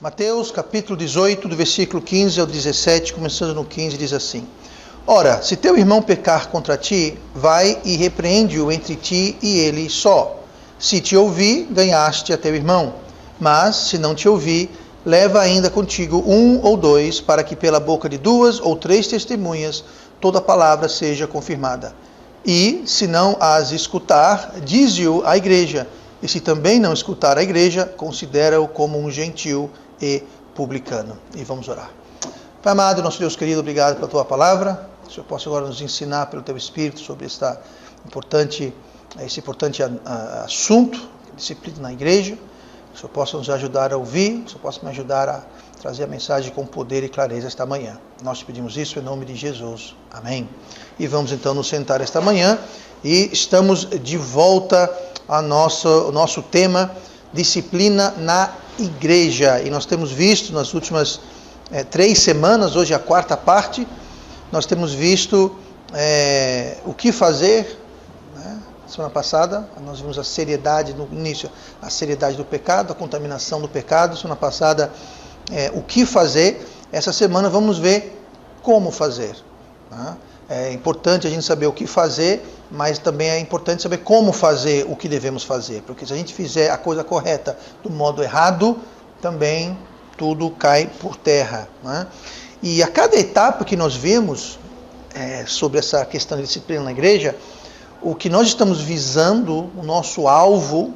Mateus capítulo 18, do versículo 15 ao 17, começando no 15, diz assim: Ora, se teu irmão pecar contra ti, vai e repreende-o entre ti e ele só. Se te ouvir, ganhaste a teu irmão. Mas, se não te ouvir, leva ainda contigo um ou dois, para que pela boca de 2 ou 3 testemunhas toda palavra seja confirmada. E, se não as escutar, dize-o à igreja. E se também não escutar a igreja, considera-o como um gentil e publicano. E vamos orar. Pai amado, nosso Deus querido, obrigado pela tua palavra. Que o Senhor possa agora nos ensinar pelo teu Espírito sobre esse importante assunto, disciplina na igreja. Que o Senhor possa nos ajudar a ouvir, que o Senhor possa me ajudar a trazer a mensagem com poder e clareza esta manhã. Nós te pedimos isso em nome de Jesus. Amém. E vamos então nos sentar esta manhã e estamos de volta ao nosso tema, disciplina na igreja. E nós temos visto nas últimas 3 semanas, hoje é a 4ª parte, nós temos visto o que fazer. Semana passada nós vimos a seriedade, no início, a seriedade do pecado, a contaminação do pecado. Semana passada, o que fazer. Essa semana vamos ver como fazer. É importante a gente saber o que fazer, mas também é importante saber como fazer o que devemos fazer. Porque se a gente fizer a coisa correta do modo errado, também tudo cai por terra. E a cada etapa que nós vemos sobre essa questão de disciplina na igreja, o que nós estamos visando, o nosso alvo,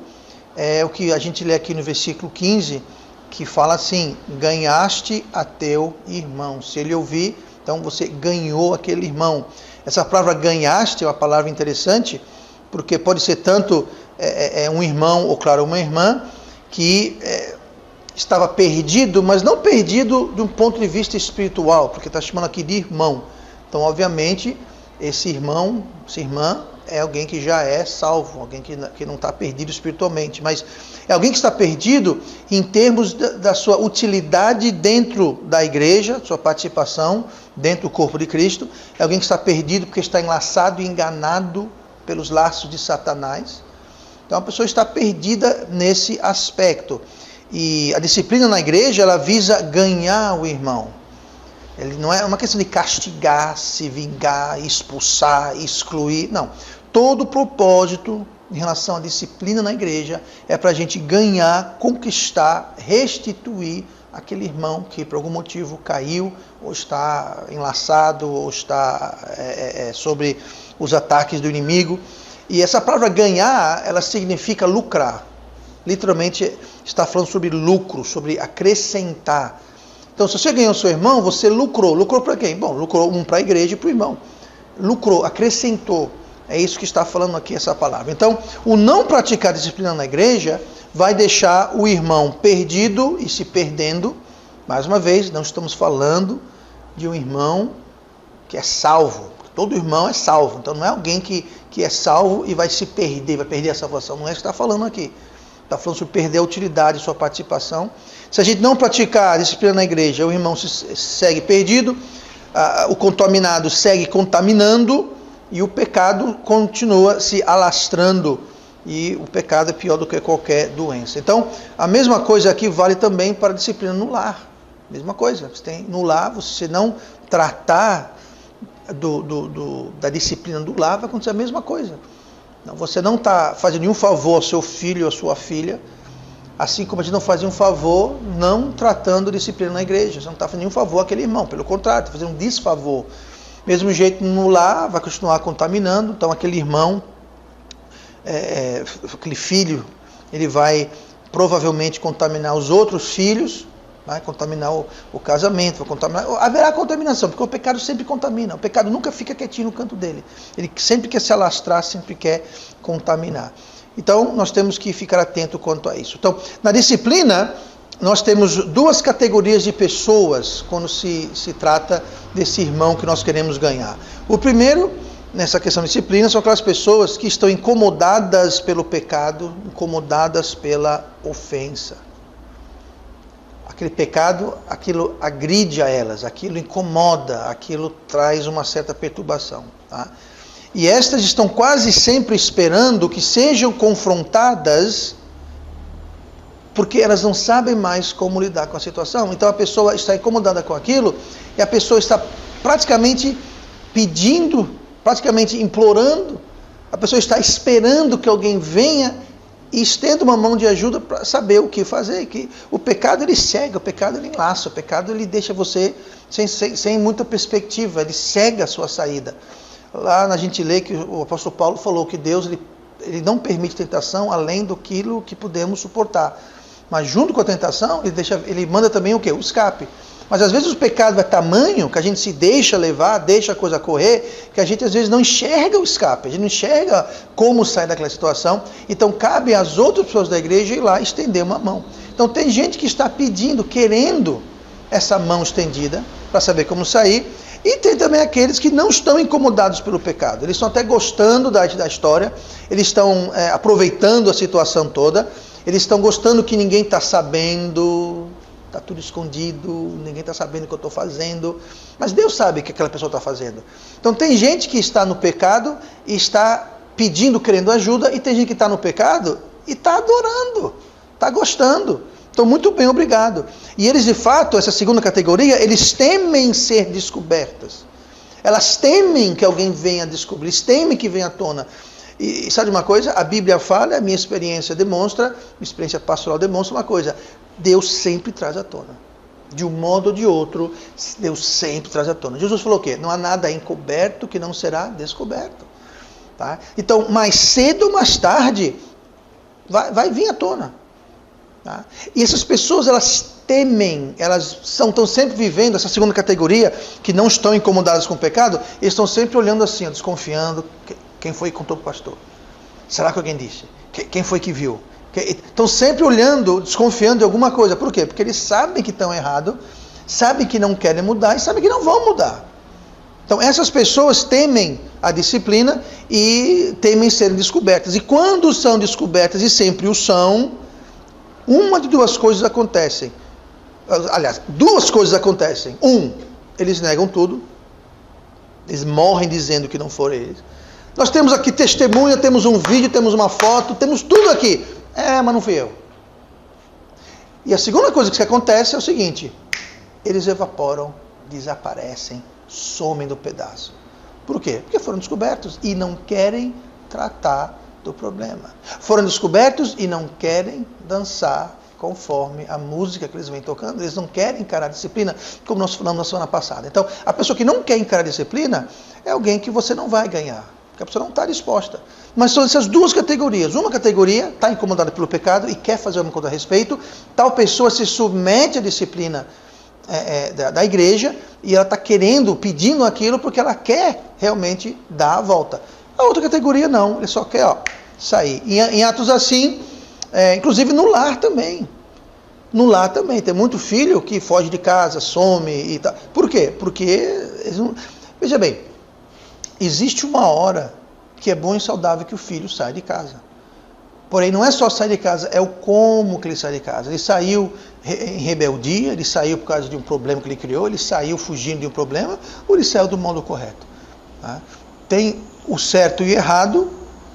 é o que a gente lê aqui no versículo 15, que fala assim: ganhaste a teu irmão. Se ele ouvir, então você ganhou aquele irmão. Essa palavra ganhaste é uma palavra interessante, porque pode ser tanto um irmão ou, claro, uma irmã, que estava perdido, mas não perdido de um ponto de vista espiritual, porque está chamando aqui de irmão. Então, obviamente, esse irmão, essa irmã, é alguém que já é salvo, alguém que não está perdido espiritualmente, mas é alguém que está perdido em termos da sua utilidade dentro da igreja, sua participação dentro do corpo de Cristo. É alguém que está perdido porque está enlaçado e enganado pelos laços de Satanás. Então a pessoa está perdida nesse aspecto. E a disciplina na igreja, ela visa ganhar o irmão. Ele não é uma questão de castigar, se vingar, expulsar, excluir, não. Todo o propósito em relação à disciplina na igreja é para a gente ganhar, conquistar, restituir aquele irmão que por algum motivo caiu, ou está enlaçado, ou está sobre os ataques do inimigo. E essa palavra ganhar, ela significa lucrar. Literalmente está falando sobre lucro, sobre acrescentar. Então, se você ganhou seu irmão, você lucrou. Lucrou para quem? Bom, lucrou para a igreja e para o irmão. Lucrou, acrescentou. É isso que está falando aqui essa palavra. Então, o não praticar disciplina na igreja vai deixar o irmão perdido e se perdendo. Mais uma vez, não estamos falando de um irmão que é salvo. Todo irmão é salvo. Então, não é alguém que é salvo e vai se perder, vai perder a salvação. Não é isso que está falando aqui. Está falando sobre perder a utilidade, sua participação. Se a gente não praticar a disciplina na igreja, o irmão segue perdido, o contaminado segue contaminando e o pecado continua se alastrando. E o pecado é pior do que qualquer doença. Então, a mesma coisa aqui vale também para a disciplina no lar. Mesma coisa. Você tem no lar, você não tratar da disciplina do lar, vai acontecer a mesma coisa. Não, você não está fazendo nenhum favor ao seu filho ou à sua filha, assim como a gente não fazia um favor não tratando disciplina na igreja. Você não está fazendo nenhum favor àquele irmão, pelo contrário, está fazendo um desfavor. Mesmo jeito no lar, vai continuar contaminando. Então aquele irmão, aquele filho, ele vai provavelmente contaminar os outros filhos, vai contaminar o casamento, vai contaminar. Haverá contaminação, porque o pecado sempre contamina. O pecado nunca fica quietinho no canto dele. Ele sempre quer se alastrar, sempre quer contaminar. Então, nós temos que ficar atento quanto a isso. Então, na disciplina, nós temos 2 categorias de pessoas quando se trata desse irmão que nós queremos ganhar. O primeiro, nessa questão de disciplina, são aquelas pessoas que estão incomodadas pelo pecado, incomodadas pela ofensa. Aquele pecado, aquilo agride a elas, aquilo incomoda, aquilo traz uma certa perturbação. Tá? E estas estão quase sempre esperando que sejam confrontadas porque elas não sabem mais como lidar com a situação. Então a pessoa está incomodada com aquilo e a pessoa está praticamente pedindo, praticamente implorando, a pessoa está esperando que alguém venha e estenda uma mão de ajuda para saber o que fazer. Que o pecado ele cega, o pecado ele enlaça, o pecado ele deixa você sem muita perspectiva, ele cega a sua saída. Lá a gente lê que o apóstolo Paulo falou que Deus ele não permite tentação além do que podemos suportar. Mas junto com a tentação, ele manda também o quê? O escape. Mas às vezes o pecado é tamanho que a gente se deixa levar, deixa a coisa correr, que a gente às vezes não enxerga o escape, a gente não enxerga como sair daquela situação. Então cabe às outras pessoas da igreja ir lá estender uma mão. Então tem gente que está pedindo, querendo essa mão estendida para saber como sair. E tem também aqueles que não estão incomodados pelo pecado. Eles estão até gostando da história, eles estão aproveitando a situação toda, eles estão gostando que ninguém está sabendo. Está tudo escondido, ninguém está sabendo o que eu estou fazendo, mas Deus sabe o que aquela pessoa está fazendo. Então tem gente que está no pecado e está pedindo, querendo ajuda, e tem gente que está no pecado e está adorando, está gostando. Então muito bem, obrigado. E eles de fato, essa segunda categoria, eles temem ser descobertas. Elas temem que alguém venha descobrir, eles temem que venha à tona. E sabe uma coisa? A Bíblia fala, a minha experiência demonstra, minha experiência pastoral demonstra uma coisa: Deus sempre traz à tona. De um modo ou de outro, Deus sempre traz à tona. Jesus falou o quê? Não há nada encoberto que não será descoberto. Tá? Então, mais cedo ou mais tarde, vai vir à tona. Tá? E essas pessoas, elas temem, elas estão sempre vivendo, essa segunda categoria, que não estão incomodadas com o pecado, eles estão sempre olhando assim, desconfiando. Quem foi que contou para o pastor? Será que alguém disse? Quem foi que viu? Estão sempre olhando, desconfiando de alguma coisa. Por quê? Porque eles sabem que estão errados, sabem que não querem mudar e sabem que não vão mudar. Então essas pessoas temem a disciplina e temem serem descobertas. E quando são descobertas, e sempre o são, uma de duas coisas acontecem. Aliás, duas coisas acontecem. Eles negam tudo. Eles morrem dizendo que não foram eles. Nós temos aqui testemunha, temos um vídeo, temos uma foto, temos tudo aqui. Mas não fui eu. E a segunda coisa que acontece é o seguinte: eles evaporam, desaparecem, somem do pedaço. Por quê? Porque foram descobertos e não querem tratar do problema. Foram descobertos e não querem dançar conforme a música que eles vêm tocando. Eles não querem encarar a disciplina, como nós falamos na semana passada. Então, a pessoa que não quer encarar a disciplina é alguém que você não vai ganhar, porque a pessoa não está disposta. Mas são essas duas categorias. Uma categoria está incomodada pelo pecado e quer fazer alguma coisa a respeito. Tal pessoa se submete à disciplina da igreja e ela está querendo, pedindo aquilo porque ela quer realmente dar a volta. A outra categoria não, ele só quer sair. Em atos assim, inclusive no lar também. No lar também. Tem muito filho que foge de casa, some e tal. Por quê? Porque eles não... Veja bem, existe uma hora que é bom e saudável que o filho saia de casa. Porém, não é só sair de casa, é o como que ele sai de casa. Ele saiu em rebeldia, ele saiu por causa de um problema que ele criou, ele saiu fugindo de um problema, ou ele saiu do modo correto. Tá? Tem o certo e o errado,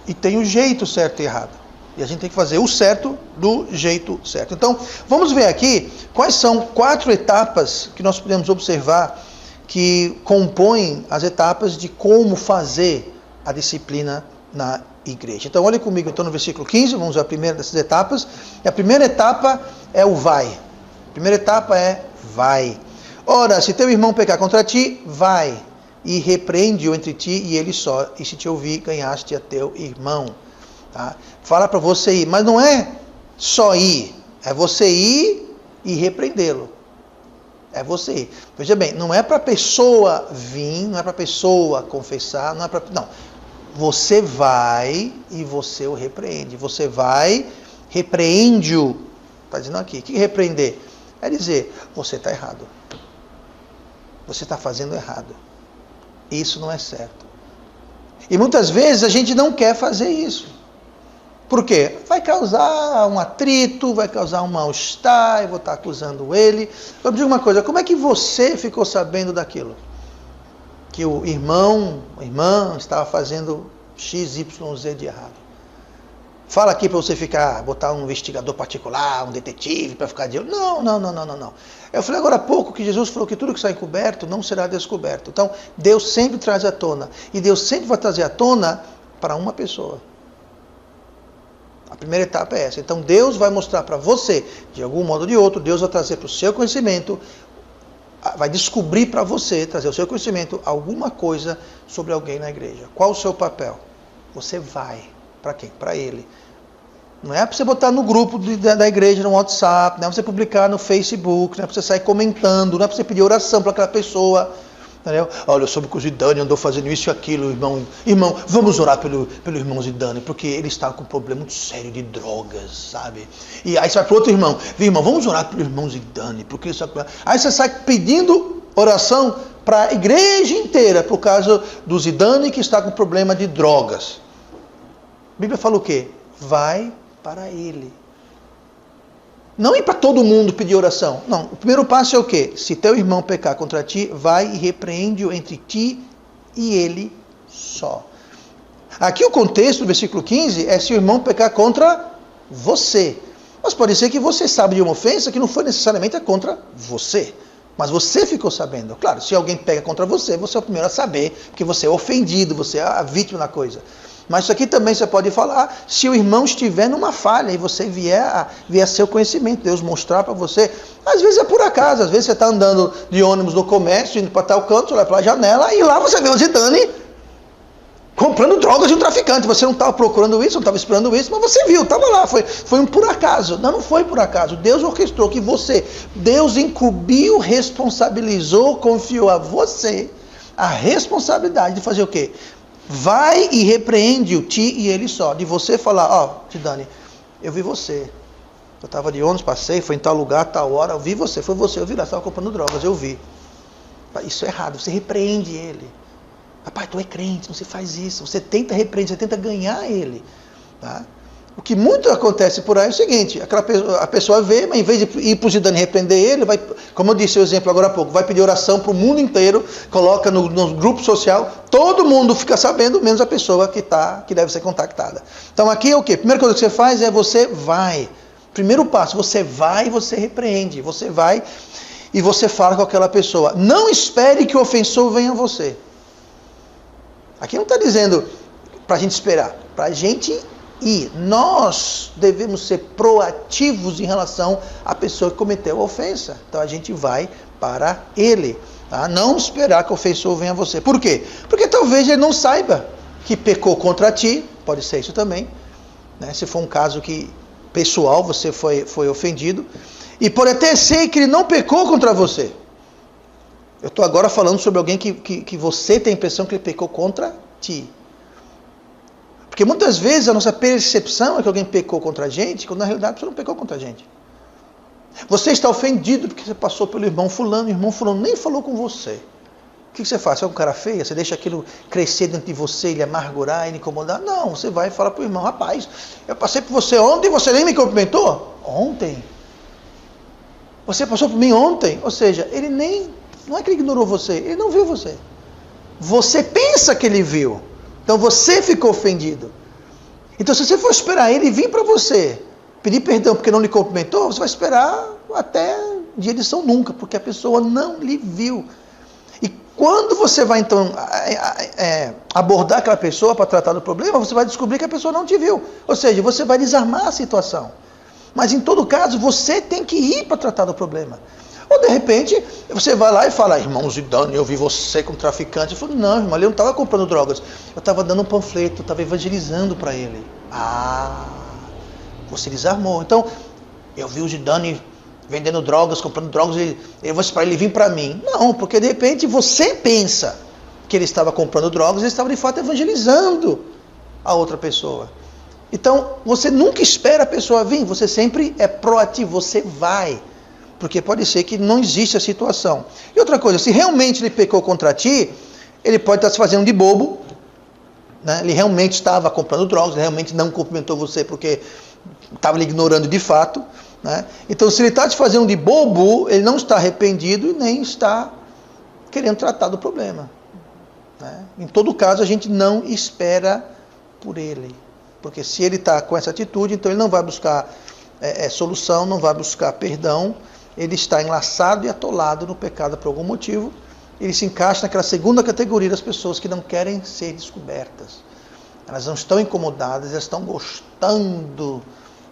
e tem o jeito certo e errado. E a gente tem que fazer o certo do jeito certo. Então, vamos ver aqui quais são 4 etapas que nós podemos observar que compõem as etapas de como fazer a disciplina na igreja. Então, olhem comigo então no versículo 15, vamos ver a primeira dessas etapas. E a primeira etapa é o vai. A primeira etapa é vai. Ora, se teu irmão pecar contra ti, vai e repreende-o entre ti e ele só. E se te ouvir, ganhaste a teu irmão. Tá? Fala para você ir, mas não é só ir, é você ir e repreendê-lo. É você ir. Veja bem, não é para a pessoa vir, não é para a pessoa confessar, não é para... Não. Você vai e você o repreende. Você vai, repreende-o. Está dizendo aqui. O que é repreender? É dizer, você está errado. Você está fazendo errado. Isso não é certo. E muitas vezes a gente não quer fazer isso. Por quê? Vai causar um atrito, vai causar um mal-estar, eu vou estar acusando ele. Eu digo uma coisa, como é que você ficou sabendo daquilo? Que o irmão, a irmã estava fazendo XYZ de errado. Fala aqui para você botar um investigador particular, um detetive para ficar de olho. Não. Eu falei agora há pouco que Jesus falou que tudo que sai encoberto não será descoberto. Então, Deus sempre traz à tona. E Deus sempre vai trazer à tona para uma pessoa. A primeira etapa é essa. Então, Deus vai mostrar para você, de algum modo ou de outro, Deus vai trazer para o seu conhecimento, vai descobrir para você, trazer ao seu conhecimento, alguma coisa sobre alguém na igreja. Qual o seu papel? Você vai. Para quem? Para ele. Não é para você botar no grupo da igreja, no WhatsApp, não é para você publicar no Facebook, não é para você sair comentando, não é para você pedir oração para aquela pessoa. Entendeu? Olha, eu soube que o Zidane andou fazendo isso e aquilo, irmão. Irmão, vamos orar pelo irmão Zidane, porque ele está com um problema muito sério de drogas, sabe? E aí você vai para outro irmão, irmão, vamos orar pelo irmão Zidane, porque isso... Aí você sai pedindo oração para a igreja inteira, por causa do Zidane que está com problema de drogas. A Bíblia fala o quê? Vai para ele. Não ir para todo mundo pedir oração. Não, o primeiro passo é o quê? Se teu irmão pecar contra ti, vai e repreende-o entre ti e ele só. Aqui o contexto do versículo 15 é se o irmão pecar contra você. Mas pode ser que você sabe de uma ofensa que não foi necessariamente contra você. Mas você ficou sabendo. Claro, se alguém pega contra você, você é o primeiro a saber, porque você é ofendido, você é a vítima da coisa. Mas isso aqui também você pode falar se o irmão estiver numa falha e você vier a seu conhecimento, Deus mostrar para você. Às vezes é por acaso, às vezes você está andando de ônibus no comércio, indo para tal canto, você olha para a janela e lá você vê o Zidane comprando drogas de um traficante. Você não estava procurando isso, não estava esperando isso, mas você viu, estava lá, foi um por acaso. Não foi por acaso, Deus orquestrou que Deus incumbiu, responsabilizou, confiou a você a responsabilidade de fazer o quê? Vai e repreende o ti e ele só. De você falar, Zidane, eu vi você. Eu estava de ônibus, passei, foi em tal lugar, tal hora, eu vi você, foi você, eu vi lá, você estava comprando drogas, eu vi. Isso é errado, você repreende ele. Rapaz, tu é crente, não se faz isso. Você tenta repreender, você tenta ganhar ele. Tá? O que muito acontece por aí é o seguinte, a pessoa vê, mas em vez de ir para o Zidane repreender ele, vai, como eu disse o exemplo agora há pouco, vai pedir oração para o mundo inteiro, coloca no grupo social, todo mundo fica sabendo, menos a pessoa que deve ser contactada. Então aqui é o quê? A primeira coisa que você faz é você vai. Primeiro passo, você vai e você repreende. Você vai e você fala com aquela pessoa. Não espere que o ofensor venha a você. Aqui não está dizendo para a gente esperar, para a gente ir. Nós devemos ser proativos em relação à pessoa que cometeu a ofensa. Então a gente vai para ele. Tá? Não esperar que o ofensor venha a você. Por quê? Porque talvez ele não saiba que pecou contra ti. Pode ser isso também. Né? Se for um caso que pessoal, você foi ofendido. E pode até ser que ele não pecou contra você. Eu estou agora falando sobre alguém que você tem a impressão que ele pecou contra ti. Porque muitas vezes a nossa percepção é que alguém pecou contra a gente, quando na realidade você não pecou contra a gente. Você está ofendido porque você passou pelo irmão fulano, o irmão fulano nem falou com você. O que você faz? Você é um cara feio? Você deixa aquilo crescer dentro de você, ele amargurar, ele incomodar? Não, você vai e fala para o irmão, rapaz, eu passei por você ontem e você nem me cumprimentou? Ontem? Você passou por mim ontem? Ou seja, ele nem... Não é que ele ignorou você, ele não viu você. Você pensa que ele viu. Então você ficou ofendido. Então se você for esperar ele vir para você, pedir perdão porque não lhe cumprimentou, você vai esperar até dia de São Nunca, porque a pessoa não lhe viu. E quando você vai então abordar aquela pessoa para tratar do problema, você vai descobrir que a pessoa não te viu. Ou seja, você vai desarmar a situação. Mas em todo caso, você tem que ir para tratar do problema. Ou de repente, você vai lá e fala, irmão Zidane, eu vi você com traficante. Eu falo, não, irmão, ele não estava comprando drogas. Eu estava dando um panfleto, eu estava evangelizando para ele. Você desarmou. Então, eu vi o Zidane vendendo drogas, comprando drogas, eu vou esperar ele vir para mim. Não, porque de repente você pensa que ele estava comprando drogas, ele estava de fato evangelizando a outra pessoa. Então, você nunca espera a pessoa vir, você sempre é proativo, você vai. Porque pode ser que não existe a situação. E outra coisa, se realmente ele pecou contra ti, ele pode estar se fazendo de bobo, né? Ele realmente estava comprando drogas, ele realmente não cumprimentou você porque estava lhe ignorando de fato. Né? Então, se ele está te fazendo de bobo, ele não está arrependido e nem está querendo tratar do problema. Né? Em todo caso, a gente não espera por ele. Porque se ele está com essa atitude, então ele não vai buscar solução, não vai buscar perdão, ele está enlaçado e atolado no pecado por algum motivo. Ele se encaixa naquela segunda categoria das pessoas que não querem ser descobertas. Elas não estão incomodadas, elas estão gostando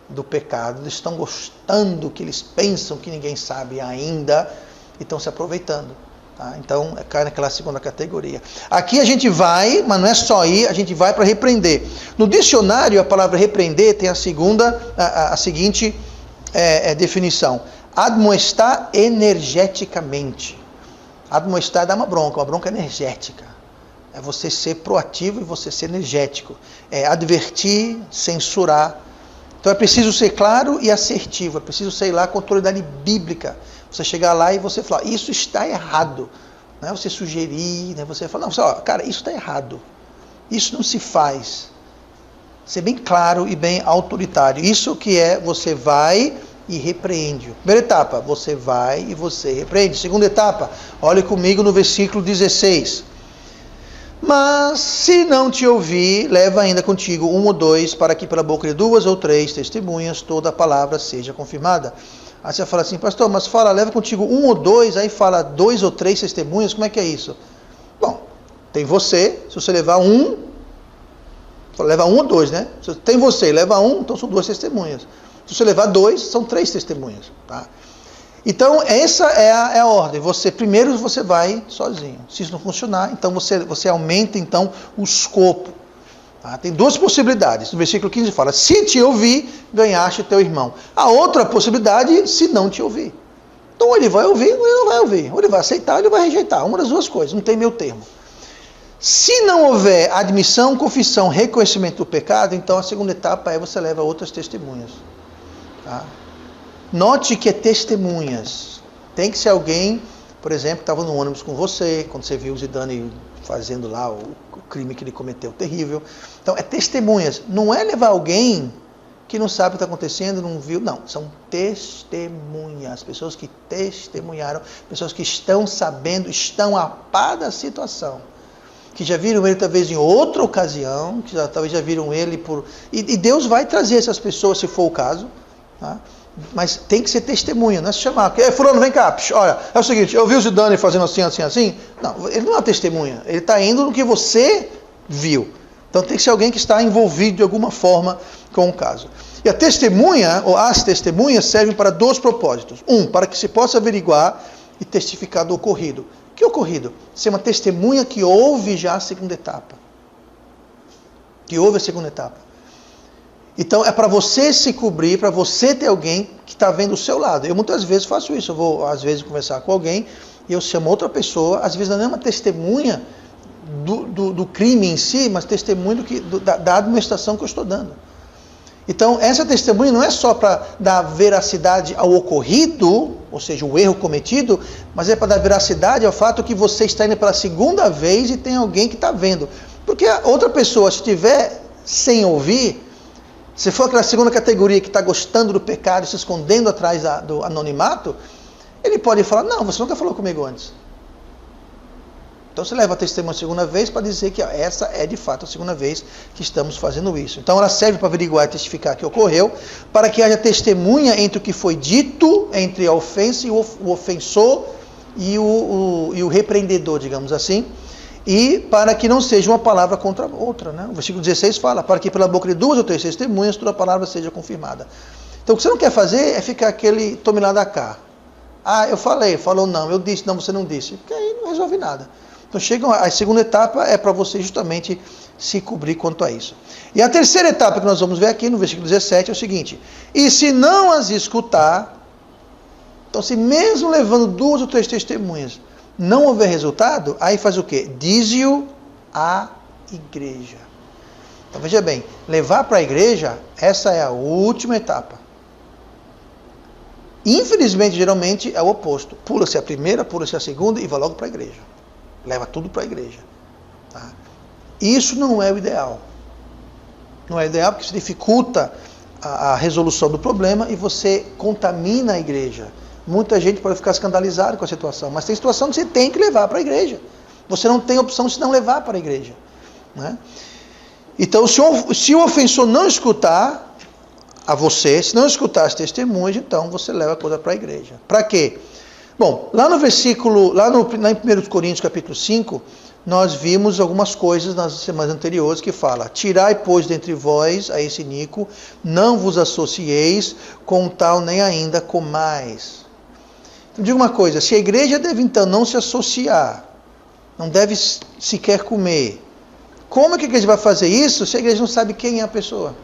do pecado, eles estão gostando que eles pensam que ninguém sabe ainda e estão se aproveitando. Tá? Então, cai naquela segunda categoria. Aqui a gente vai, mas não é só ir, a gente vai para repreender. No dicionário, a palavra repreender tem a seguinte definição. Admoestar energeticamente. Admoestar é dar uma bronca energética. É você ser proativo e você ser energético. É advertir, censurar. Então é preciso ser claro e assertivo. É preciso ser lá com autoridade bíblica. Você chegar lá e você falar, isso está errado. Não é você sugerir, né? Você falar, não, cara, isso está errado. Isso não se faz. Ser bem claro e bem autoritário. Isso que você vai e repreende. Primeira etapa, você vai e você repreende. Segunda etapa, olhe comigo no versículo 16. Mas se não te ouvir, leva ainda contigo 1 ou 2, para que pela boca de 2 ou 3 testemunhas toda a palavra seja confirmada. Aí você fala assim, pastor, mas leva contigo 1 ou 2, aí fala 2 ou 3 testemunhas, como é que é isso? Bom, tem você, se você levar 1, leva 1 ou 2, né? Se tem você e leva 1, então são 2 testemunhas. Se você levar 2, são 3 testemunhas, tá? Então, essa é a ordem. Primeiro você vai sozinho. Se isso não funcionar, então você aumenta então o escopo. Tá? Tem 2 possibilidades. No versículo 15 fala, se te ouvir, ganhaste teu irmão. A outra possibilidade, se não te ouvir. Então, ou ele vai ouvir, ou ele não vai ouvir. Ou ele vai aceitar, ou ele vai rejeitar. Uma das 2 coisas, não tem meio termo. Se não houver admissão, confissão, reconhecimento do pecado, então a segunda etapa é você leva outras testemunhas. Tá? Note que é testemunhas. Tem que ser alguém, por exemplo, que estava no ônibus com você, quando você viu o Zidane fazendo lá o crime que ele cometeu terrível. Então, é testemunhas. Não é levar alguém que não sabe o que está acontecendo, não viu. Não, são testemunhas. Pessoas que testemunharam, pessoas que estão sabendo, estão a par da situação. Que já viram ele talvez em outra ocasião, que talvez já viram ele por... E Deus vai trazer essas pessoas, se for o caso, tá? Mas tem que ser testemunha, não é se chamar. Fulano, vem cá, olha, é o seguinte, eu vi o Zidane fazendo assim, assim, assim. Não, ele não é uma testemunha, ele está indo no que você viu. Então tem que ser alguém que está envolvido de alguma forma com o caso. E a testemunha, ou as testemunhas, servem para 2 propósitos. Para que se possa averiguar e testificar do ocorrido. Que ocorrido? Ser uma testemunha que ouve já a segunda etapa. Que ouve a segunda etapa. Então é para você se cobrir, para você ter alguém que está vendo o seu lado. Eu muitas vezes faço isso. Eu vou às vezes conversar com alguém e eu chamo outra pessoa. Às vezes não é uma testemunha do crime em si, mas testemunha da administração que eu estou dando. Então essa testemunha não é só para dar veracidade ao ocorrido, ou seja, o erro cometido, mas é para dar veracidade ao fato que você está indo pela segunda vez e tem alguém que está vendo. Porque a outra pessoa, se estiver sem ouvir, se for aquela segunda categoria que está gostando do pecado, se escondendo atrás do anonimato, ele pode falar, não, você nunca falou comigo antes. Então você leva a testemunha a segunda vez para dizer que essa é de fato a segunda vez que estamos fazendo isso. Então ela serve para averiguar e testificar que ocorreu, para que haja testemunha entre o que foi dito, entre a ofensa e o ofensor e o repreendedor, digamos assim, e para que não seja uma palavra contra outra, né? O versículo 16 fala, para que pela boca de 2 ou 3 testemunhas toda a palavra seja confirmada. Então o que você não quer fazer é ficar aquele tome lá da cá. Ah, eu falei, falou não, eu disse, não, você não disse. Porque aí não resolve nada. Então a segunda etapa é para você justamente se cobrir quanto a isso. E a terceira etapa que nós vamos ver aqui no versículo 17 é o seguinte, e se não as escutar, então se mesmo levando 2 ou 3 testemunhas, não houver resultado, aí faz o quê? Dize-o à igreja. Então veja bem, levar para a igreja, essa é a última etapa. Infelizmente, geralmente é o oposto. Pula-se a primeira, pula-se a segunda e vai logo para a igreja. Leva tudo para a igreja. Tá? Isso não é o ideal. Não é o ideal porque isso dificulta a resolução do problema e você contamina a igreja. Muita gente pode ficar escandalizada com a situação, mas tem situação que você tem que levar para a igreja. Você não tem opção se não levar para a igreja. Né? Então, se o ofensor não escutar a você, se não escutar as testemunhas, então você leva a coisa para a igreja. Para quê? Bom, lá no versículo, lá em 1 Coríntios capítulo 5, nós vimos algumas coisas nas semanas anteriores que fala: tirai, pois, dentre vós a esse iníquo, não vos associeis com tal, nem ainda comais. Então, diga uma coisa: se a igreja deve então não se associar, não deve sequer comer, como é que a igreja vai fazer isso se a igreja não sabe quem é a pessoa?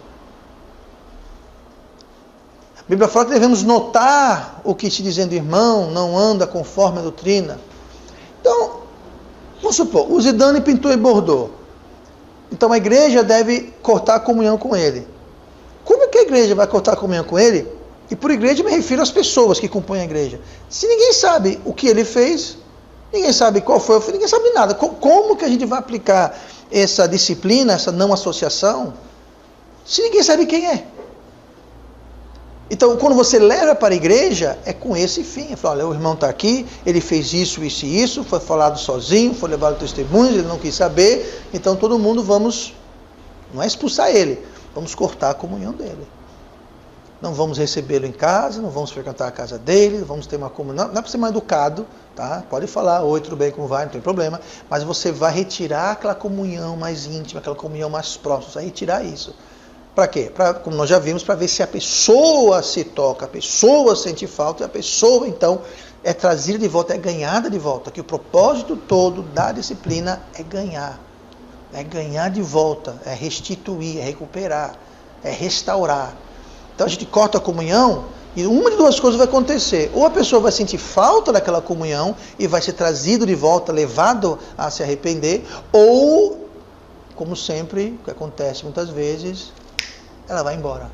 A Bíblia fala que devemos notar o que te dizendo, irmão, não anda conforme a doutrina. Então, vamos supor, o Zidane pintou e bordou. Então a igreja deve cortar a comunhão com ele. Como é que a igreja vai cortar a comunhão com ele? E por igreja me refiro às pessoas que compõem a igreja. Se ninguém sabe o que ele fez, ninguém sabe qual foi, ninguém sabe nada. Como que a gente vai aplicar essa disciplina, essa não associação, se ninguém sabe quem é? Então, quando você leva para a igreja, é com esse fim. Fala, olha, o irmão está aqui, ele fez isso, isso e isso, foi falado sozinho, foi levado testemunhos, ele não quis saber, então todo mundo vamos, não é expulsar ele, vamos cortar a comunhão dele. Não vamos recebê-lo em casa, não vamos frequentar a casa dele, vamos ter uma comunhão, não é para ser mais educado, tá? Pode falar, oi, tudo bem, como vai, não tem problema, mas você vai retirar aquela comunhão mais íntima, aquela comunhão mais próxima, você vai retirar isso. Para quê? Como nós já vimos, para ver se a pessoa se toca, a pessoa sente falta, e a pessoa, então, é trazida de volta, é ganhada de volta. Que o propósito todo da disciplina é ganhar de volta, é restituir, é recuperar, é restaurar. Então a gente corta a comunhão e uma de duas coisas vai acontecer. Ou a pessoa vai sentir falta daquela comunhão e vai ser trazido de volta, levado a se arrepender, ou, como sempre, o que acontece muitas vezes, ela vai embora,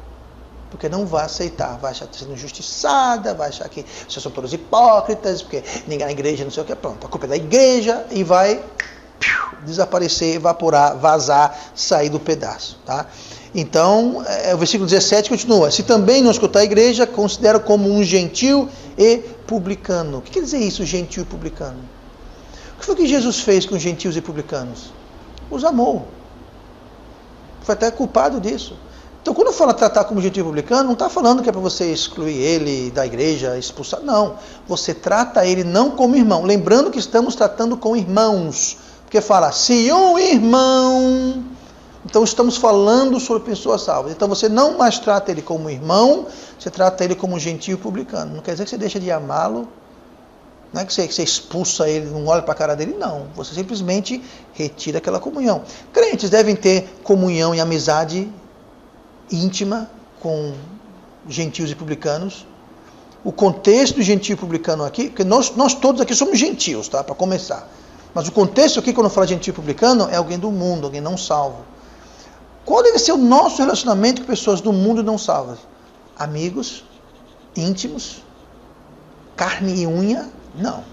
porque não vai aceitar, vai achar que está sendo injustiçada, vai achar que vocês são todos hipócritas, porque ninguém na igreja não sei o que, pronto, a culpa é da igreja, e vai desaparecer, evaporar, vazar, sair do pedaço, tá? Então, o versículo 17 continua: se também não escutar a igreja, considera como um gentil e publicano. O que quer dizer isso, gentil e publicano? O que foi que Jesus fez com gentios e publicanos? Os amou, foi até culpado disso. Então, quando fala tratar como gentil publicano, não está falando que é para você excluir ele da igreja, expulsar. Não, você trata ele não como irmão. Lembrando que estamos tratando com irmãos. Porque fala, se um irmão... Então, estamos falando sobre pessoas salvas. Então, você não mais trata ele como irmão, você trata ele como gentil publicano. Não quer dizer que você deixa de amá-lo, não é que você expulsa ele, não olha para a cara dele, não. Você simplesmente retira aquela comunhão. Crentes devem ter comunhão e amizade íntima com gentios e publicanos. O contexto do gentio e publicano aqui, porque nós todos aqui somos gentios, tá? Para começar. Mas o contexto aqui, quando fala gentio e publicano, é alguém do mundo, alguém não salvo. Qual deve ser o nosso relacionamento com pessoas do mundo não salvas? Amigos, íntimos, carne e unha? Não.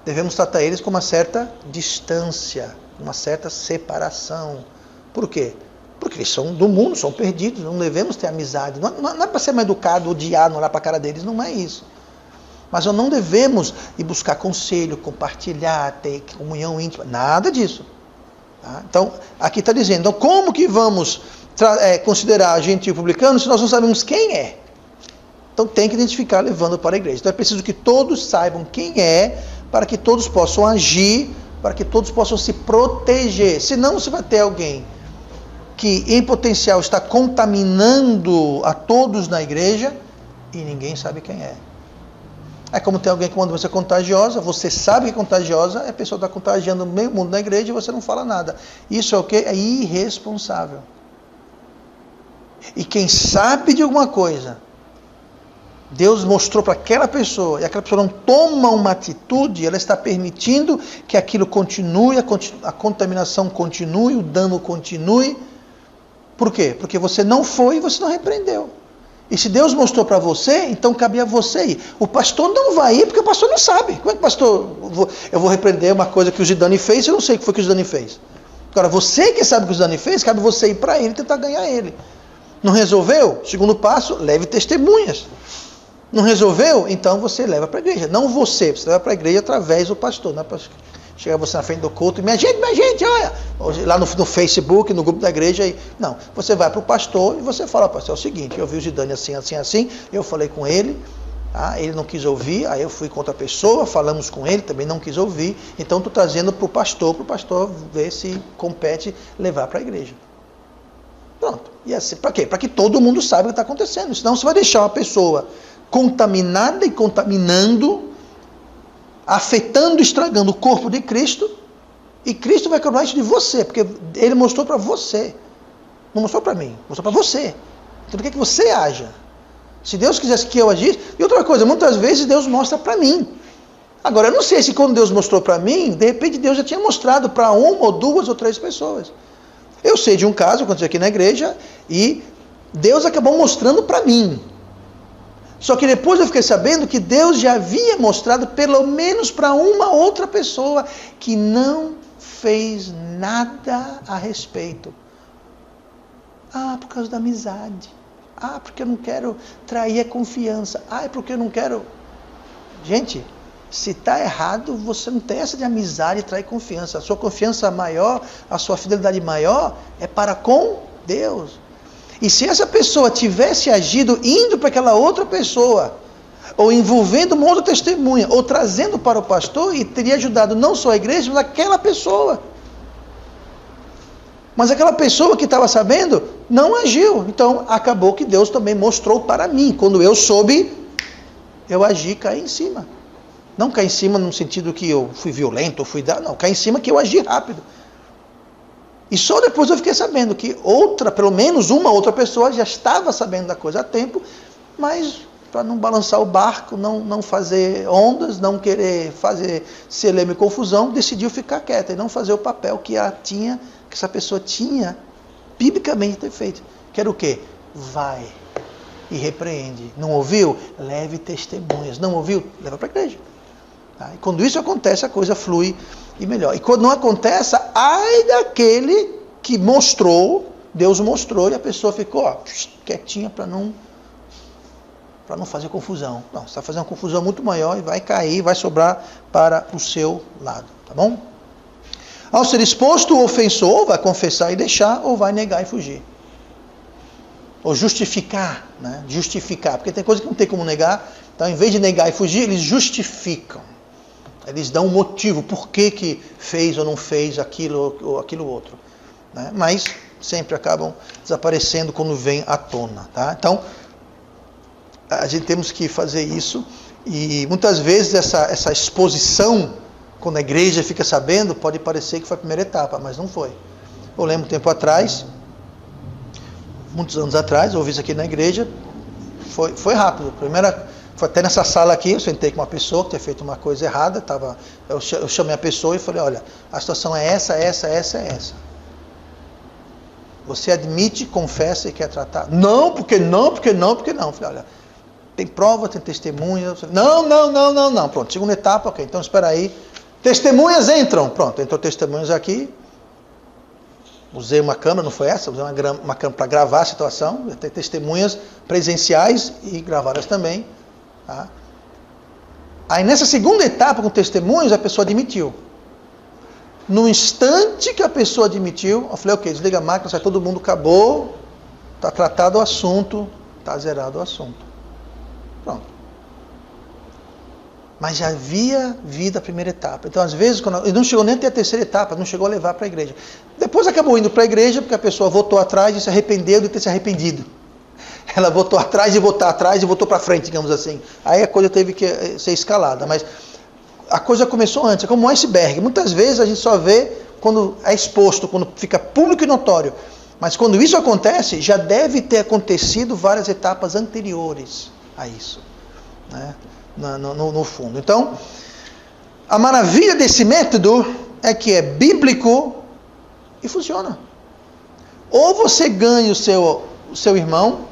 Devemos tratar eles com uma certa distância, uma certa separação. Por quê? Porque eles são do mundo, são perdidos, não devemos ter amizade. Não é para ser mais educado, odiar, não olhar para a cara deles, não é isso. Mas nós não devemos ir buscar conselho, compartilhar, ter comunhão íntima, nada disso. Tá? Então, aqui está dizendo, então, como que vamos considerar gentil publicano se nós não sabemos quem é? Então tem que identificar levando para a igreja. Então é preciso que todos saibam quem é, para que todos possam agir, para que todos possam se proteger. Senão você vai ter alguém que em potencial está contaminando a todos na igreja e ninguém sabe quem é. É como tem alguém com uma doença contagiosa, você sabe que é contagiosa, a pessoa está contagiando meio mundo na igreja e você não fala nada. Isso é o quê? É irresponsável. E quem sabe de alguma coisa, Deus mostrou para aquela pessoa, e aquela pessoa não toma uma atitude, ela está permitindo que aquilo continue, a contaminação continue, o dano continue. Por quê? Porque você não foi e você não repreendeu. E se Deus mostrou para você, então cabia a você ir. O pastor não vai ir porque o pastor não sabe. Como é que o pastor... Eu vou repreender uma coisa que o Zidane fez, eu não sei o que foi que o Zidane fez. Agora, você que sabe o que o Zidane fez, cabe você ir para ele e tentar ganhar ele. Não resolveu? Segundo passo, leve testemunhas. Não resolveu? Então você leva para a igreja. Não você leva para a igreja através do pastor. Não é para Chega você na frente do culto e minha gente, olha, lá no Facebook, no grupo da igreja, aí, não, você vai para o pastor e você fala, pastor, é o seguinte, eu vi o Zidane assim, eu falei com ele, ele não quis ouvir, aí eu fui com outra pessoa, falamos com ele, também não quis ouvir, então estou trazendo para o pastor ver se compete levar para a igreja. Pronto, e assim, para quê? Para que todo mundo saiba o que está acontecendo, senão você vai deixar uma pessoa contaminada e contaminando, afetando, estragando o corpo de Cristo, e Cristo vai cobrar isso de você, porque Ele mostrou para você, não mostrou para mim, mostrou para você. Então por que você haja? Se Deus quisesse que eu agisse, e outra coisa, muitas vezes Deus mostra para mim. Agora, eu não sei se quando Deus mostrou para mim, de repente Deus já tinha mostrado para uma ou duas ou três pessoas. Eu sei de um caso, aconteceu aqui na igreja, e Deus acabou mostrando para mim. Só que depois eu fiquei sabendo que Deus já havia mostrado pelo menos para uma outra pessoa que não fez nada a respeito. Por causa da amizade. Porque eu não quero trair a confiança. É porque eu não quero... Gente, se está errado, você não tem essa de amizade e trair confiança. A sua confiança maior, a sua fidelidade maior é para com Deus. E se essa pessoa tivesse agido indo para aquela outra pessoa, ou envolvendo uma outra testemunha, ou trazendo para o pastor, e teria ajudado não só a igreja, mas aquela pessoa. Mas aquela pessoa que estava sabendo, não agiu. Então, acabou que Deus também mostrou para mim. Quando eu soube, eu agi, caí em cima. Não caí em cima no sentido que eu fui violento, não, caí em cima que eu agi rápido. E só depois eu fiquei sabendo que pelo menos uma outra pessoa já estava sabendo da coisa há tempo, mas para não balançar o barco, não fazer ondas, não querer fazer celeuma e confusão, decidiu ficar quieta e não fazer o papel que essa pessoa tinha biblicamente ter feito. Que era o quê? Vai e repreende. Não ouviu? Leve testemunhas. Não ouviu? Leva para a igreja. E quando isso acontece, a coisa flui e melhor. E quando não acontece, ai daquele que mostrou, Deus mostrou, e a pessoa ficou quietinha para não fazer confusão. Não, você está fazendo uma confusão muito maior e vai cair, vai sobrar para o seu lado. Tá bom? Ao ser exposto, o ofensor vai confessar e deixar, ou vai negar e fugir. Ou justificar, né? Justificar, porque tem coisa que não tem como negar, então em vez de negar e fugir, eles justificam. Eles dão um motivo, por que fez ou não fez aquilo ou aquilo outro. Né? Mas sempre acabam desaparecendo quando vem à tona. Tá? Então, a gente temos que fazer isso, e muitas vezes essa exposição, quando a igreja fica sabendo, pode parecer que foi a primeira etapa, mas não foi. Eu lembro um tempo atrás, muitos anos atrás, eu ouvi isso aqui na igreja, foi rápido. Foi até nessa sala aqui, eu sentei com uma pessoa que tinha feito uma coisa errada, eu chamei a pessoa e falei, olha, a situação é essa. Você admite, confessa e quer tratar? Não, porque não. Eu falei, olha, tem prova, tem testemunha. Não. Pronto, segunda etapa, ok, então espera aí. Testemunhas entram. Pronto, entrou testemunhas aqui. Usei uma câmera, não foi essa? Usei uma câmera para gravar a situação. Tem testemunhas presenciais e gravadas também. Tá? Aí nessa segunda etapa com testemunhos, a pessoa admitiu. No instante que a pessoa admitiu, eu falei, ok, desliga a máquina, sai todo mundo, acabou, está tratado o assunto, está zerado o assunto. Pronto. Mas já havia vindo a primeira etapa. Então, às vezes, ele não chegou nem até a terceira etapa, não chegou a levar para a igreja. Depois acabou indo para a igreja, porque a pessoa voltou atrás e se arrependeu de ter se arrependido. Ela voltou atrás e voltou para frente, digamos assim. Aí a coisa teve que ser escalada. Mas a coisa começou antes, é como um iceberg. Muitas vezes a gente só vê quando é exposto, quando fica público e notório. Mas quando isso acontece, já deve ter acontecido várias etapas anteriores a isso, né? No fundo. Então, a maravilha desse método é que é bíblico e funciona. Ou você ganha o seu irmão,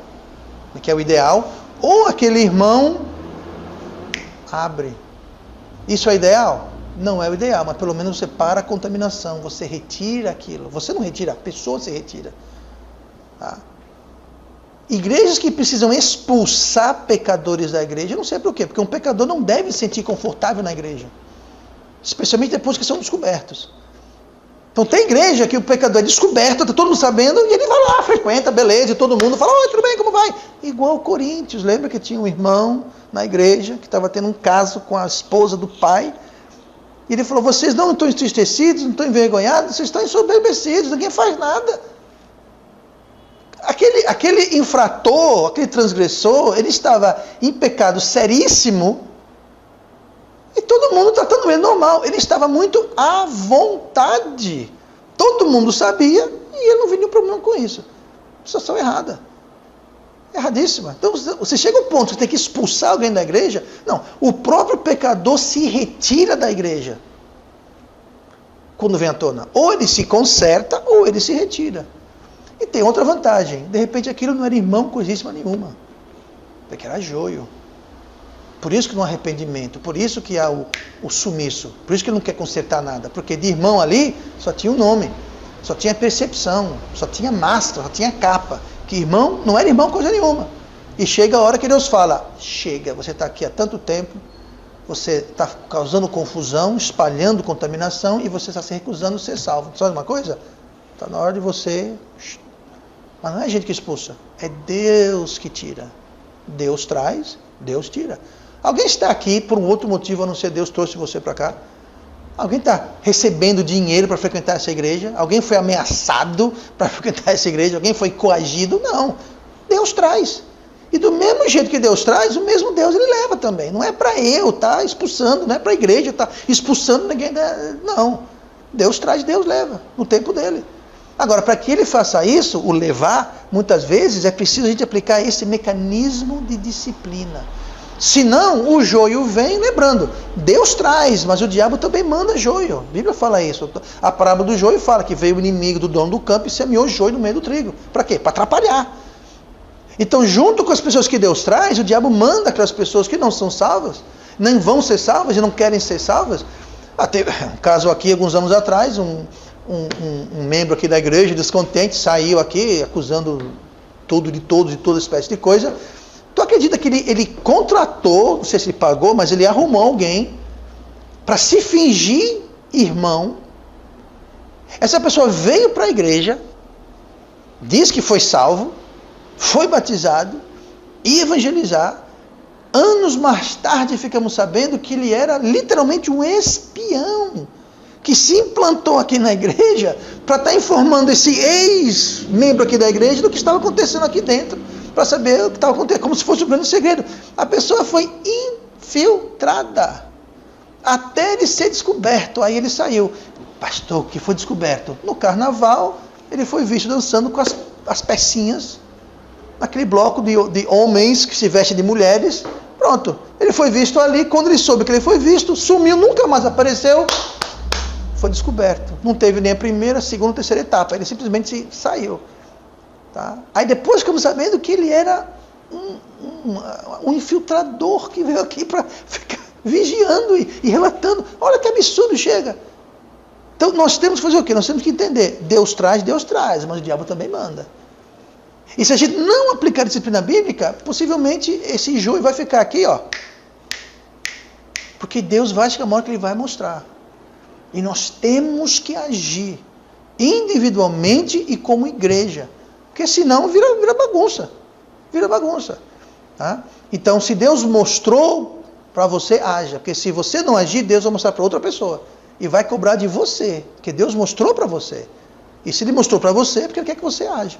que é o ideal, ou aquele irmão abre. Isso é ideal? Não é o ideal, mas pelo menos você para a contaminação, você retira aquilo. Você não retira, a pessoa se retira. Tá? Igrejas que precisam expulsar pecadores da igreja, eu não sei por quê, porque um pecador não deve se sentir confortável na igreja. especialmente depois que são descobertos. Então tem igreja que o pecador é descoberto, está todo mundo sabendo, e ele vai lá, frequenta, beleza, e todo mundo fala, oi, tudo bem, como vai? Igual Coríntios, lembra que tinha um irmão na igreja, que estava tendo um caso com a esposa do pai, e ele falou, vocês não estão entristecidos, não estão envergonhados, vocês estão ensoberbecidos, ninguém faz nada. Aquele infrator, aquele transgressor, ele estava em pecado seríssimo, e todo mundo tratando ele normal. Ele estava muito à vontade. Todo mundo sabia e ele não via nenhum problema com isso. Situação errada. Erradíssima. Então você chega ao ponto de ter que expulsar alguém da igreja. Não, o próprio pecador se retira da igreja. Quando vem à tona. Ou ele se conserta ou ele se retira. E tem outra vantagem. De repente aquilo não era irmão coisíssima nenhuma. Porque era joio. Por isso que não há arrependimento, por isso que há o sumiço, por isso que ele não quer consertar nada, porque de irmão ali só tinha o nome, só tinha percepção, só tinha máscara, só tinha capa, que irmão não era irmão coisa nenhuma. E chega a hora que Deus fala, chega, você está aqui há tanto tempo, você está causando confusão, espalhando contaminação e você está se recusando a ser salvo. Sabe uma coisa? Está na hora de você... Mas não é a gente que expulsa, é Deus que tira. Deus traz, Deus tira. Alguém está aqui por um outro motivo a não ser Deus trouxe você para cá? Alguém está recebendo dinheiro para frequentar essa igreja? Alguém foi ameaçado para frequentar essa igreja? Alguém foi coagido? Não. Deus traz. E do mesmo jeito que Deus traz, o mesmo Deus ele leva também. Não é para eu estar expulsando, não é para a igreja estar expulsando ninguém. Não. Deus traz, Deus leva, no tempo dele. Agora, para que ele faça isso, o levar, muitas vezes é preciso a gente aplicar esse mecanismo de disciplina. Senão, o joio vem, lembrando, Deus traz, mas o diabo também manda joio. A Bíblia fala isso. A parábola do joio fala que veio o inimigo do dono do campo e semeou joio no meio do trigo. Para quê? Para atrapalhar. Então, junto com as pessoas que Deus traz, o diabo manda aquelas pessoas que não são salvas, nem vão ser salvas e não querem ser salvas. Teve um caso aqui, alguns anos atrás, um membro aqui da igreja, descontente, saiu aqui acusando tudo de todos e toda espécie de coisa. Tu acredita que ele contratou, não sei se ele pagou, mas ele arrumou alguém para se fingir irmão. Essa pessoa veio para a igreja, diz que foi salvo, foi batizado, ia evangelizar. Anos mais tarde ficamos sabendo que ele era literalmente um espião, que se implantou aqui na igreja para estar informando esse ex-membro aqui da igreja do que estava acontecendo aqui dentro, para saber o que estava acontecendo, como se fosse um grande segredo. A pessoa foi infiltrada até ele ser descoberto. Aí ele saiu. Pastor, o que foi descoberto? No carnaval, ele foi visto dançando com as pecinhas, naquele bloco de homens que se vestem de mulheres. Pronto, ele foi visto ali. Quando ele soube que ele foi visto, sumiu, nunca mais apareceu. Foi descoberto. Não teve nem a primeira, a segunda, a terceira etapa. Ele simplesmente saiu. Tá? Aí depois ficamos sabendo que ele era um infiltrador que veio aqui para ficar vigiando e relatando. Olha que absurdo, chega. Então nós temos que fazer o quê? Nós temos que entender. Deus traz, mas o diabo também manda. E se a gente não aplicar a disciplina bíblica, possivelmente esse joio vai ficar aqui, ó. Porque Deus vai chegar uma hora que ele vai mostrar. E nós temos que agir individualmente e como igreja. Porque senão vira bagunça. Vira bagunça. Tá? Então, se Deus mostrou para você, haja. Porque se você não agir, Deus vai mostrar para outra pessoa. E vai cobrar de você. Porque Deus mostrou para você. E se Ele mostrou para você, é porque Ele quer que você haja.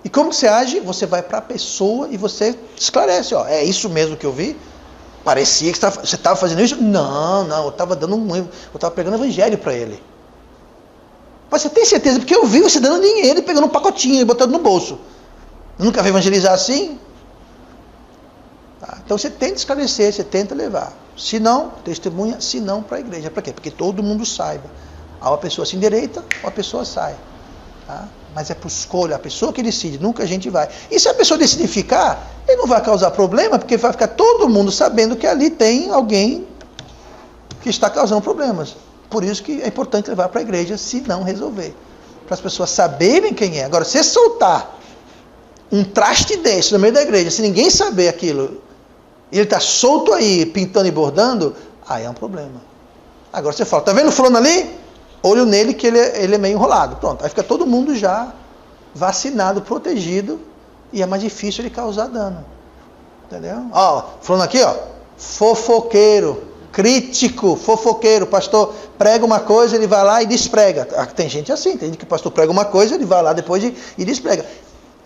E como que você age? Você vai para a pessoa e você esclarece. Ó, é isso mesmo que eu vi? Parecia que você estava fazendo isso? Não, eu estava pregando evangelho para ele. Mas você tem certeza? Porque eu vi você dando dinheiro e pegando um pacotinho e botando no bolso. Nunca vai evangelizar assim? Tá? Então você tenta esclarecer, você tenta levar. Se não, testemunha, se não para a igreja. Para quê? Porque todo mundo saiba. Há uma pessoa se endireita, uma pessoa sai. Tá? Mas é por escolha, a pessoa que decide, nunca a gente vai. E se a pessoa decidir ficar, ele não vai causar problema, porque vai ficar todo mundo sabendo que ali tem alguém que está causando problemas. Por isso que é importante levar para a igreja, se não resolver. Para as pessoas saberem quem é. Agora, se soltar um traste desse no meio da igreja, se ninguém saber aquilo, e ele está solto aí, pintando e bordando, aí é um problema. Agora você fala, tá vendo o fulano ali? Olho nele que ele é meio enrolado. Pronto, aí fica todo mundo já vacinado, protegido, e é mais difícil ele causar dano. Entendeu? Ó, fulano aqui, ó, fofoqueiro, crítico, fofoqueiro. O pastor prega uma coisa, ele vai lá e desprega. Tem gente assim, tem gente que o pastor prega uma coisa, ele vai lá depois e desprega.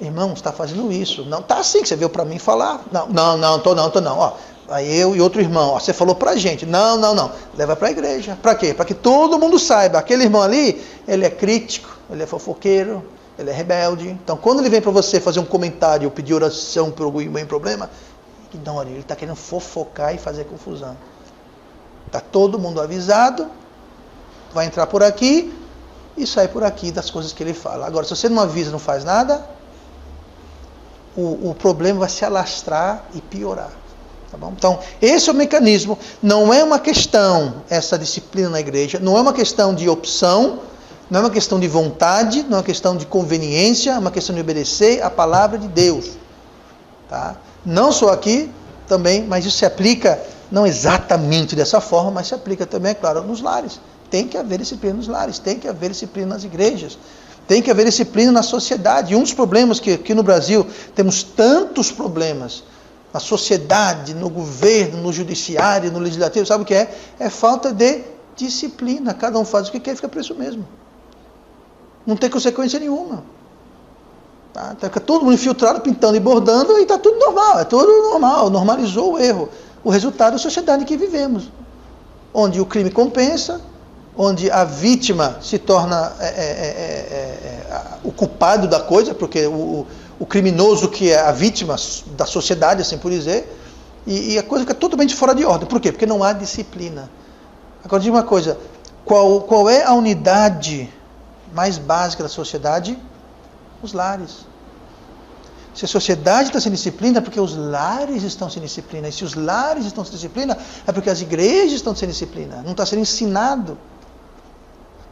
Irmão, você está fazendo isso. Não, tá assim que você veio para mim falar. Não, tô não. Ó, aí eu e outro irmão, ó, você falou pra gente. Não. Leva para a igreja. Para quê? Para que todo mundo saiba. Aquele irmão ali, ele é crítico, ele é fofoqueiro, ele é rebelde. Então, quando ele vem para você fazer um comentário ou pedir oração por algum problema, ignore. Ele está querendo fofocar e fazer confusão. Está todo mundo avisado, vai entrar por aqui e sai por aqui das coisas que ele fala. Agora, se você não avisa, não faz nada, o problema vai se alastrar e piorar. Tá bom? Então, esse é o mecanismo. Não é uma questão, essa disciplina na igreja, não é uma questão de opção, não é uma questão de vontade, não é uma questão de conveniência, é uma questão de obedecer a palavra de Deus. Tá? Não só aqui, também, mas isso se aplica, não exatamente dessa forma, mas se aplica também, é claro, nos lares. Tem que haver disciplina nos lares, tem que haver disciplina nas igrejas. Tem que haver disciplina na sociedade. E um dos problemas que aqui no Brasil temos tantos problemas, na sociedade, no governo, no judiciário, no legislativo, sabe o que é? É falta de disciplina. Cada um faz o que quer e fica preso mesmo. Não tem consequência nenhuma. Tá? Fica todo mundo infiltrado, pintando e bordando e está tudo normal. É tudo normal, normalizou o erro. O resultado é a sociedade em que vivemos. Onde o crime compensa, onde a vítima se torna o culpado da coisa, porque o criminoso que é a vítima da sociedade, assim por dizer, e a coisa fica totalmente fora de ordem. Por quê? Porque não há disciplina. Agora, diga uma coisa, qual é a unidade mais básica da sociedade? Os lares. Se a sociedade está sem disciplina, é porque os lares estão sem disciplina. E se os lares estão sem disciplina, é porque as igrejas estão sem disciplina. Não está sendo ensinado.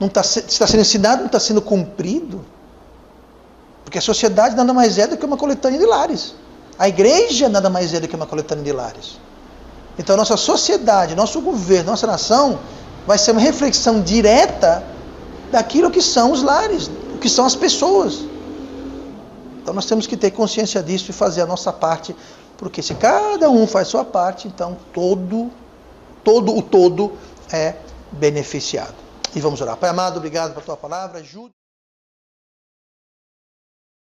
Não está sendo ensinado, não está sendo cumprido. Porque a sociedade nada mais é do que uma coletânea de lares. A igreja nada mais é do que uma coletânea de lares. Então a nossa sociedade, nosso governo, nossa nação vai ser uma reflexão direta daquilo que são os lares, o que são as pessoas. Então nós temos que ter consciência disso e fazer a nossa parte, porque se cada um faz sua parte, então todo é beneficiado. E vamos orar. Pai amado, obrigado pela tua palavra. Ajude.